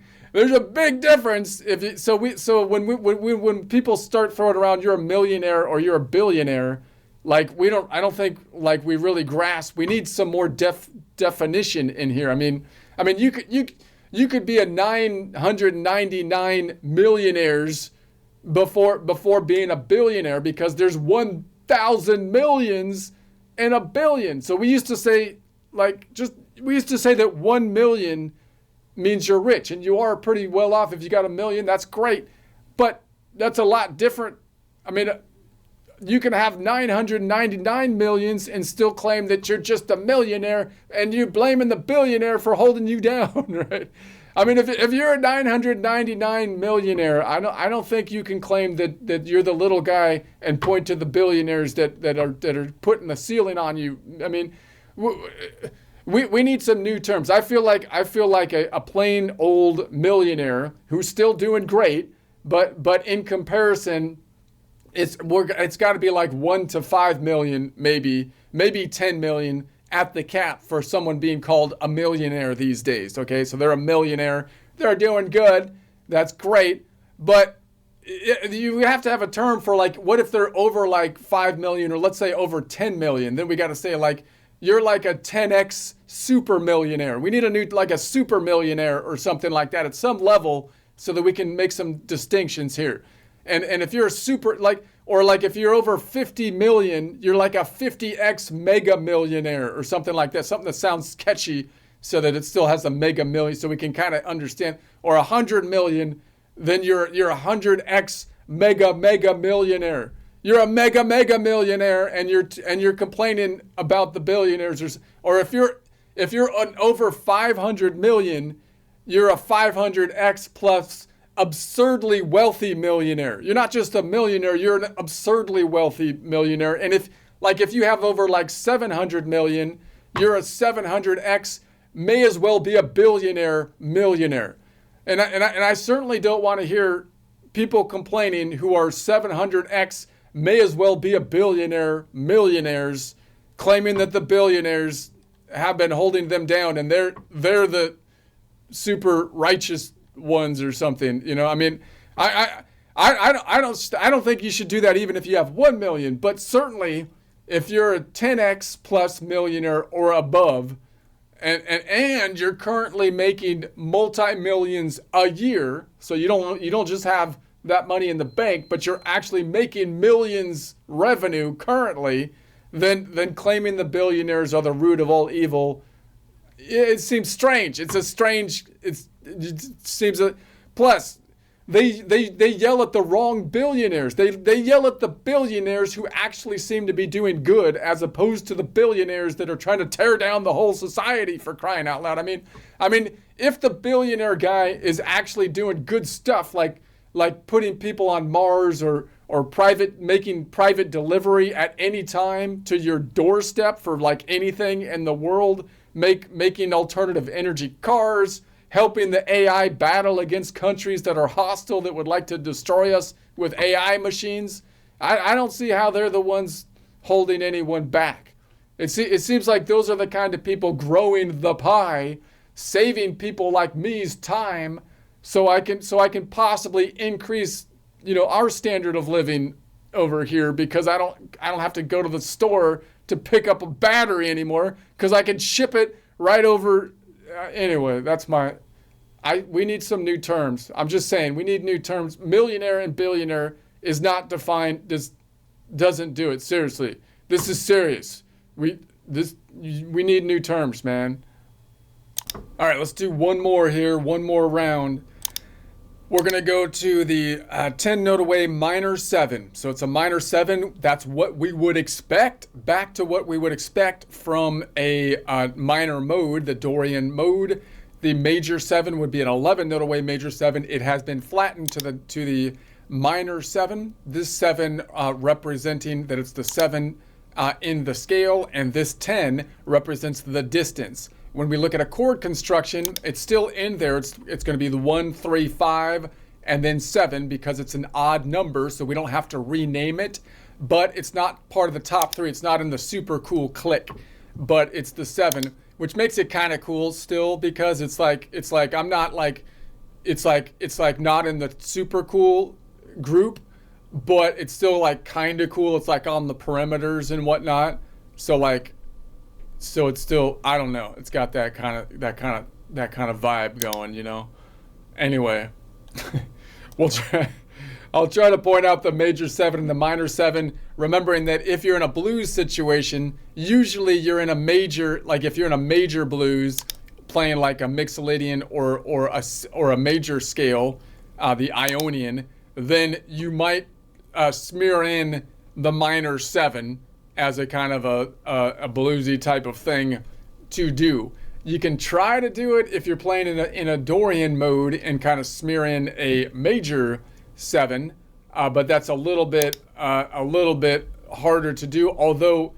difference. So when people start throwing around you're a millionaire or you're a billionaire, like I don't think like we really grasp. We need some more definition in here. I mean you could be a 999 millionaires before being a billionaire, because there's 1,000 millions and a billion. So we used to say that 1 million means you're rich, and you are pretty well off. If you got a million, that's great. But that's a lot different. I mean, you can have 999 millions and still claim that you're just a millionaire, and you're blaming the billionaire for holding you down, right? I mean, if you're a 999 millionaire, I don't think you can claim that you're the little guy and point to the billionaires that are putting the ceiling on you. I mean, we need some new terms. I feel like a plain old millionaire who's still doing great, but in comparison, it's got to be like 1 to 5 million, maybe 10 million at the cap for someone being called a millionaire these days. Okay, so they're a millionaire, they're doing good, that's great, but you have to have a term for, like, what if they're over like 5 million, or let's say over 10 million? Then we got to say, like, you're like a 10x super millionaire. We need a new, like a super millionaire or something like that at some level, so that we can make some distinctions here. And if you're a super, like, or like if you're over 50 million, you're like a 50x mega millionaire or something like that. Something that sounds catchy so that it still has a mega million, so we can kind of understand. Or 100 million, then you're a 100x mega millionaire. You're a mega millionaire, and you're complaining about the billionaires. Or if you're an over 500 million, you're a 500x plus absurdly wealthy millionaire. You're not just a millionaire, you're an absurdly wealthy millionaire. And if you have over like 700 million, you're a 700x, may as well be a billionaire millionaire. And I certainly don't want to hear people complaining who are 700x, may as well be a billionaire millionaires, claiming that the billionaires have been holding them down, and they're the super righteous ones or something. You know, I mean, I don't think you should do that even if you have 1 million, but certainly if you're a 10x plus millionaire or above, and you're currently making multi-millions a year, so you don't just have that money in the bank, but you're actually making millions revenue currently, then claiming the billionaires are the root of all evil, it seems strange. It seems plus they yell at the wrong billionaires. They yell at the billionaires who actually seem to be doing good, as opposed to the billionaires that are trying to tear down the whole society, for crying out loud. I mean, if the billionaire guy is actually doing good stuff, like putting people on Mars, or making private delivery at any time to your doorstep for like anything in the world, making alternative energy cars, helping the AI battle against countries that are hostile, that would like to destroy us with AI machines, I don't see how they're the ones holding anyone back. It seems like those are the kind of people growing the pie, saving people like me's time, so I can possibly increase, our standard of living over here, because I don't have to go to the store to pick up a battery anymore, because I can ship it right over. Anyway, we need some new terms. I'm just saying, we need new terms. Millionaire and billionaire is not defined. Doesn't do it. Seriously, this is serious. We need new terms, man. All right, let's do one more here. One more round. We're going to go to the 10 note away minor 7. So it's a minor 7. That's what we would expect. Back to what we would expect from a minor mode, the Dorian mode. The major 7 would be an 11 note away major 7. It has been flattened to the minor 7. This 7 representing that it's the 7 in the scale, and this 10 represents the distance. When we look at a chord construction, it's still in there. It's going to be the 1, 3, 5, and then 7, because it's an odd number, so we don't have to rename it. But it's not part of the top 3. It's not in the super cool click, but it's the 7, which makes it kind of cool still, because it's like I'm not like it's like not in the super cool group, but it's still like kind of cool. It's like on the perimeters and whatnot. So it's still, I don't know. It's got that kind of that kind of vibe going, you know. Anyway, we'll try. I'll try to point out the major 7 and the minor 7, remembering that if you're in a blues situation, usually you're in a major, like if you're in a major blues, playing like a Mixolydian or a major scale, the Ionian, then you might smear in the minor 7 as a kind of a bluesy type of thing to do. You can try to do it if you're playing in a Dorian mode and kind of smear in a major 7, but that's a little bit harder to do. Although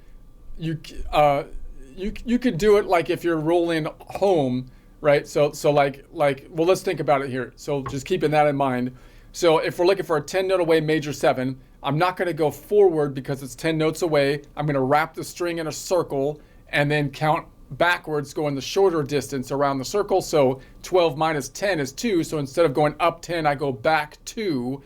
you could do it like if you're rolling home, right? So like well, let's think about it here. So just keeping that in mind. So if we're looking for a 10 note away major 7, I'm not going to go forward because it's 10 notes away. I'm going to wrap the string in a circle and then count backwards, going the shorter distance around the circle. So 12 minus 10 is 2. So instead of going up 10, I go back to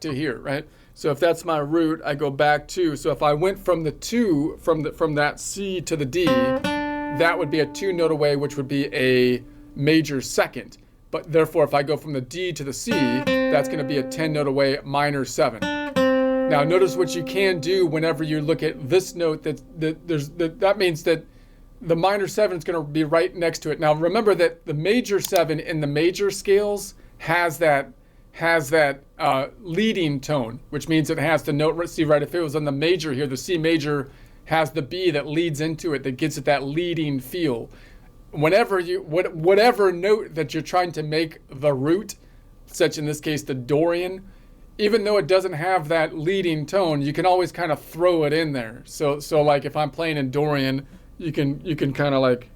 here, right? So if that's my root, I go back 2. So if I went from the 2, from that C to the D, that would be a 2 note away, which would be a major second. But therefore, if I go from the D to the C, that's going to be a 10 note away minor 7. Now notice what you can do whenever you look at this note, that means that the minor 7 is going to be right next to it. Now remember that the major 7 in the major scales has that leading tone, which means it has the note. See, right, if it was on the major here, the C major has the B that leads into it, that gives it that leading feel. Whenever whatever note that you're trying to make the root, such in this case the Dorian, even though it doesn't have that leading tone, you can always kind of throw it in there. So like if I'm playing in Dorian, you can kind of like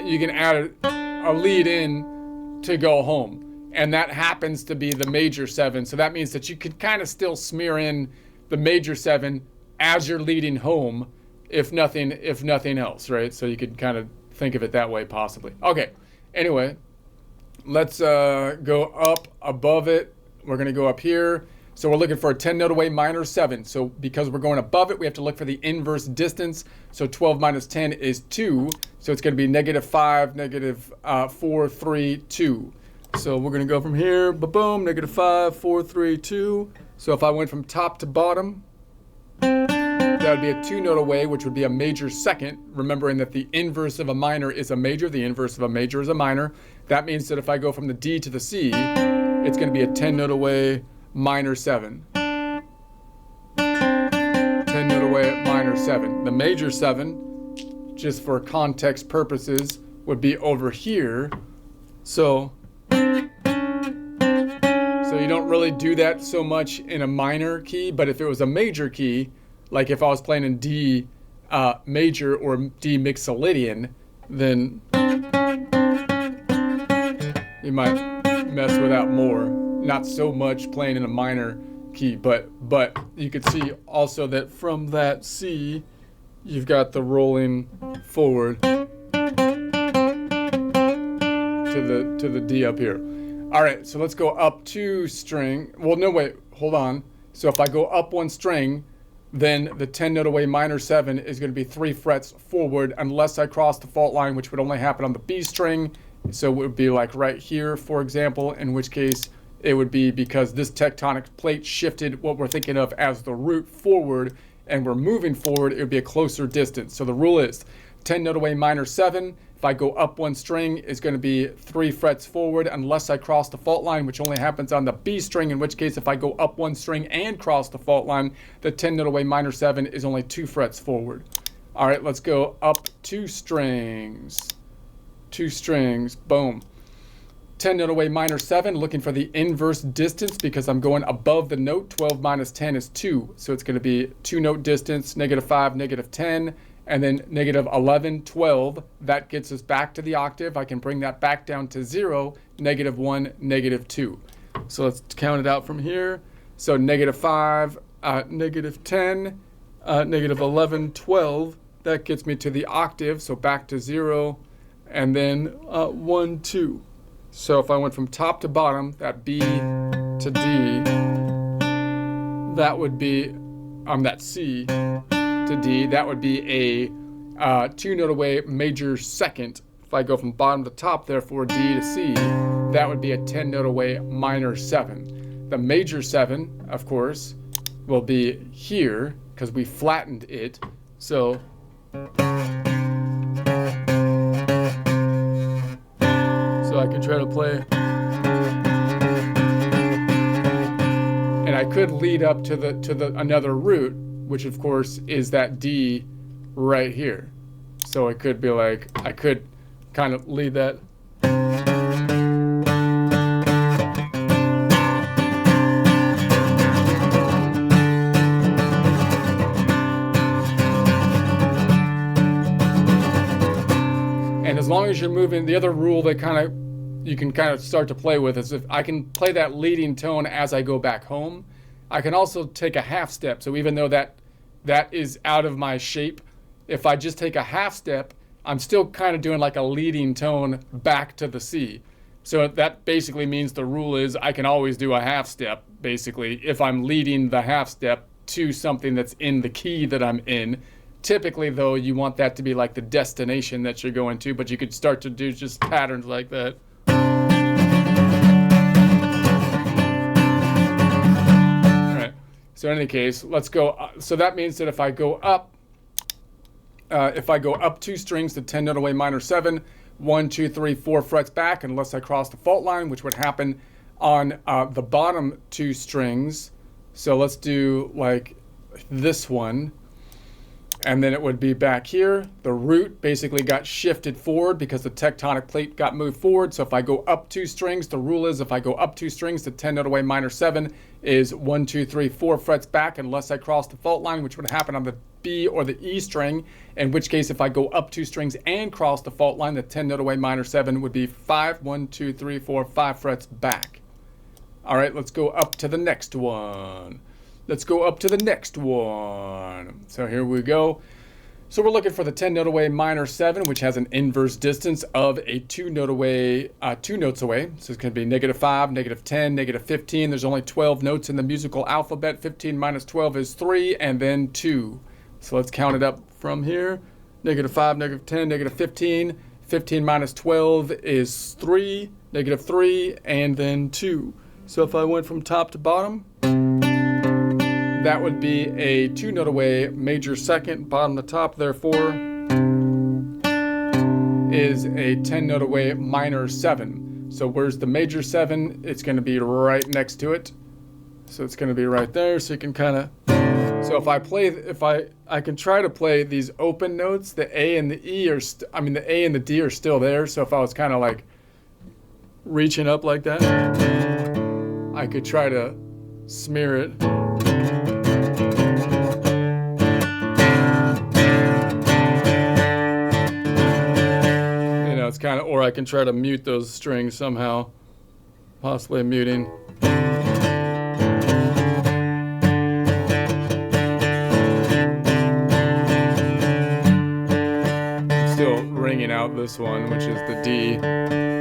you can add a lead in to go home, and that happens to be the major 7. So that means that you can kind of still smear in the major 7 as you're leading home, if nothing else, right? So you could kind of think of it that way, possibly. Okay. Anyway, let's go up above it. We're going to go up here. So we're looking for a 10 note away minor 7. So because we're going above it, we have to look for the inverse distance. So 12 minus 10 is 2. So it's going to be -5, -4, 3, 2. So we're going to go from here, boom, -5, 4, 3, 2. So if I went from top to bottom, that would be a 2 note away, which would be a major second, remembering that the inverse of a minor is a major, the inverse of a major is a minor. That means that if I go from the D to the C, it's going to be a 10 note away minor 7. 10 note away minor 7. The major 7, just for context purposes, would be over here. So you don't really do that so much in a minor key, but if it was a major key, like if I was playing in D major or D Mixolydian, then you might mess with that more. Not so much playing in a minor key, but you could see also that from that C, you've got the rolling forward to the D up here. All right, so let's go up 2 string. Well, no, wait, hold on. So if I go up 1 string, then the 10 note away minor 7 is going to be 3 frets forward unless I cross the fault line, which would only happen on the B string. So it would be like right here, for example, in which case it would be because this tectonic plate shifted what we're thinking of as the root forward, and we're moving forward, it would be a closer distance. So the rule is 10 note away minor 7. If I go up 1 string, it's going to be 3 frets forward unless I cross the fault line, which only happens on the B string, in which case if I go up 1 string and cross the fault line, the 10 note away minor 7 is only 2 frets forward. All right, let's go up 2 strings. 2 strings, boom. 10 note away minor 7, looking for the inverse distance because I'm going above the note. 12 minus 10 is 2. So it's going to be 2 note distance, -5, -10, and then -11, 12. That gets us back to the octave. I can bring that back down to 0, -1, -2. So let's count it out from here. So -5, -10, -11, 12. That gets me to the octave, so back to 0, and then 1, 2. So if I went from top to bottom, that B to D, that would be that C, to D. That would be a 2 note away major second. If I go from bottom to top, therefore D to C, that would be a 10 note away minor 7. The major 7, of course, will be here because we flattened it. So I can try to play, and I could lead up to the another root, which of course is that D right here. So it could be like, I could kind of lead that. And as long as you're moving, the other rule that you can kind of start to play with is if I can play that leading tone as I go back home, I can also take a half step. So even though that is out of my shape, if I just take a half step, I'm still kind of doing like a leading tone back to the C. So that basically means the rule is I can always do a half step, basically, if I'm leading the half step to something that's in the key that I'm in. Typically, though, you want that to be like the destination that you're going to, but you could start to do just patterns like that. All right. So in any case, let's go. So that means that if I go up 2 strings to 10 note away minor 7, 1, 2, 3, 4 frets back, unless I cross the fault line, which would happen on the bottom 2 strings. So let's do like this one. And then it would be back here. The root basically got shifted forward because the tectonic plate got moved forward. So if I go up 2 strings, the rule is if I go up 2 strings to 10 note away minor 7 is 1, 2, 3, 4 frets back unless I cross the fault line, which would happen on the B or the E string, in which case if I go up 2 strings and cross the fault line, the 10 note away minor 7 would be 5, 1, 2, 3, 4, 5 frets back. All right, let's go up to the next one. Let's go up to the next one. So here we go. So we're looking for the 10 note away minor 7, which has an inverse distance of a 2 note away, 2 notes away. So it's going to be -5, -10, -15. There's only 12 notes in the musical alphabet. 15 minus 12 is 3, and then 2. So let's count it up from here. -5, -10, -15. 15 minus 12 is 3, -3, and then 2. So if I went from top to bottom, that would be a 2 note away major second, bottom to top, therefore is a 10 note away minor 7. So where's the major 7? It's going to be right next to it. So it's going to be right there. So you can kind of, so if I play, I can try to play these open notes, the A and the E are, the A and the D are still there. So if I was kind of like reaching up like that, I could try to smear it. It's kind of, or I can try to mute those strings somehow, possibly muting. I'm still ringing out this one, which is the D,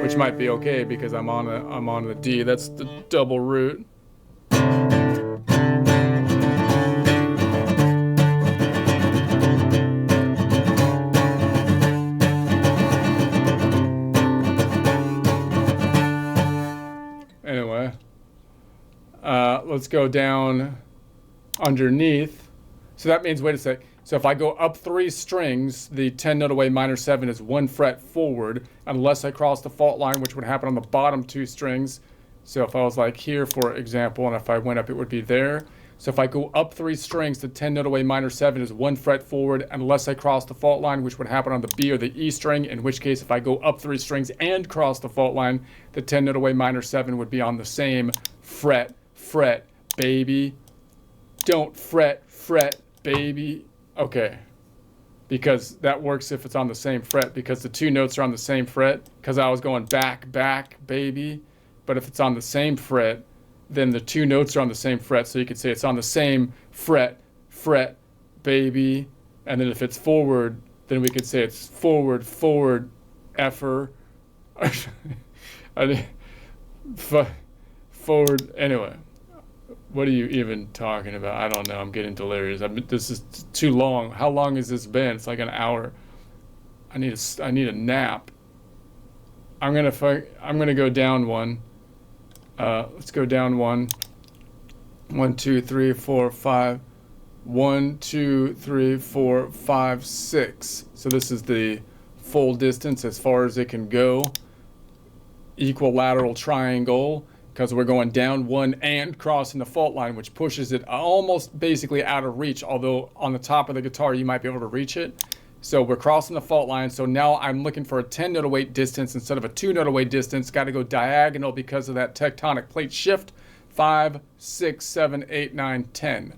which might be okay because I'm on the D. That's the double root. Anyway, let's go down underneath. So that means, wait a sec. So if I go up 3 strings, the 10 note away minor 7 is 1 fret forward, unless I cross the fault line, which would happen on the bottom 2 strings. So if I was like here, for example, and if I went up, it would be there. So if I go up 3 strings, the 10 note away minor 7 is 1 fret forward, unless I cross the fault line, which would happen on the B or the E string, in which case if I go up 3 strings and cross the fault line, the 10 note away minor 7 would be on the same fret, baby. Don't fret, baby. Okay. Because that works if it's on the same fret, because the 2 notes are on the same fret, because I was going back, baby. But if it's on the same fret, then the 2 notes are on the same fret, so you could say it's on the same fret, baby. And then if it's forward, then we could say it's forward, effer. Forward, anyway. What are you even talking about? I don't know. I'm getting delirious. This is too long. How long has this been? It's like an hour. I need a nap. I'm gonna go down one. Let's go down one. 1, 2, 3, 4, 5. 1, 2, 3, 4, 5, 6. So this is the full distance as far as it can go. Equilateral triangle, because we're going down one and crossing the fault line, which pushes it almost basically out of reach, although on the top of the guitar you might be able to reach it. So we're crossing the fault line. So now I'm looking for a 10 note away distance instead of a 2 note away distance. Got to go diagonal because of that tectonic plate shift. 5, 6, 7, 8, 9, 10.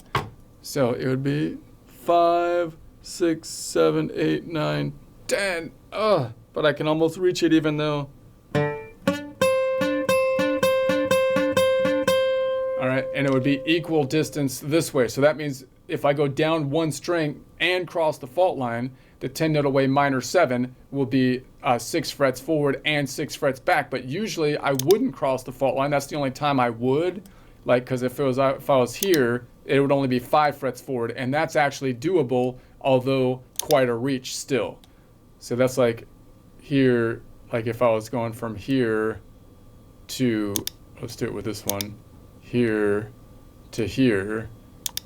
So it would be 5, 6, 7, 8, 9, 10. Ugh, but I can almost reach it even though. All right, and it would be equal distance this way. So that means if I go down one string and cross the fault line, the 10 note away minor 7 will be 6 frets forward and 6 frets back. But usually I wouldn't cross the fault line. That's the only time I would. Like, because if I was here, it would only be 5 frets forward, and that's actually doable, although quite a reach still. So that's like here, like if I was going from here to, let's do it with this one, here to here.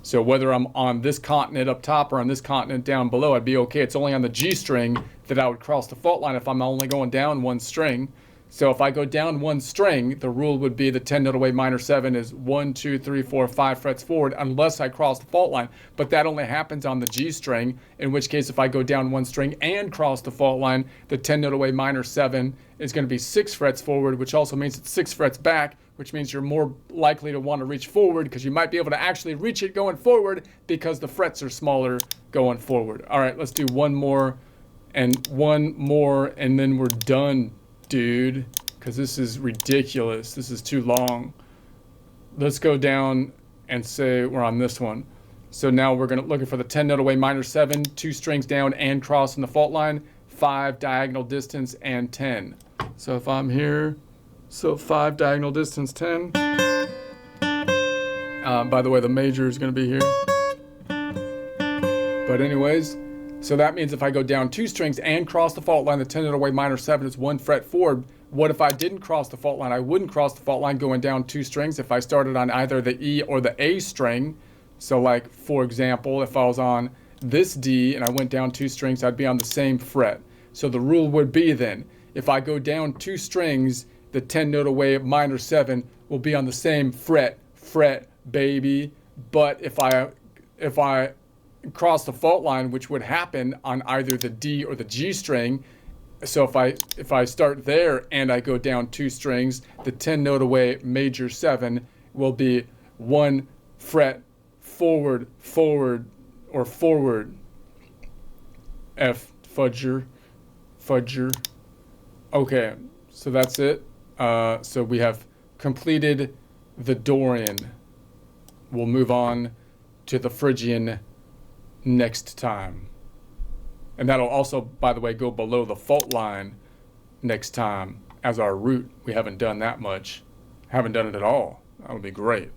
So whether I'm on this continent up top or on this continent down below, I'd be okay. It's only on the G string that I would cross the fault line if I'm only going down one string. So if I go down one string, the rule would be the 10 note away minor 7 is 1, 2, 3, 4, 5 frets forward unless I cross the fault line. But that only happens on the G string, in which case if I go down one string and cross the fault line, the 10 note away minor 7 is going to be 6 frets forward, which also means it's 6 frets back, which means you're more likely to want to reach forward because you might be able to actually reach it going forward because the frets are smaller going forward. All right, let's do one more, and then we're done, dude, because this is ridiculous. This is too long. Let's go down and say we're on this one. So now we're looking for the 10 note away minor 7, 2 strings down and crossing the fault line, 5 diagonal distance and 10. So if I'm here, so 5 diagonal distance, 10. By the way, the major is going to be here. But anyways, so that means if I go down 2 strings and cross the fault line, the 10 note away minor 7 is 1 fret forward. What if I didn't cross the fault line? I wouldn't cross the fault line going down 2 strings if I started on either the E or the A string. So like, for example, if I was on this D and I went down 2 strings, I'd be on the same fret. So the rule would be then, if I go down 2 strings, the 10 note away minor 7 will be on the same fret, baby. But if I cross the fault line, which would happen on either the D or the G string, so if I start there and I go down 2 strings, the 10 note away major 7 will be 1 fret forward, or forward. F fudger. Okay, so that's it. So we have completed the Dorian. We'll move on to the Phrygian next time. And that'll also, by the way, go below the fault line next time as our root. We haven't done that much. Haven't done it at all. That would be great.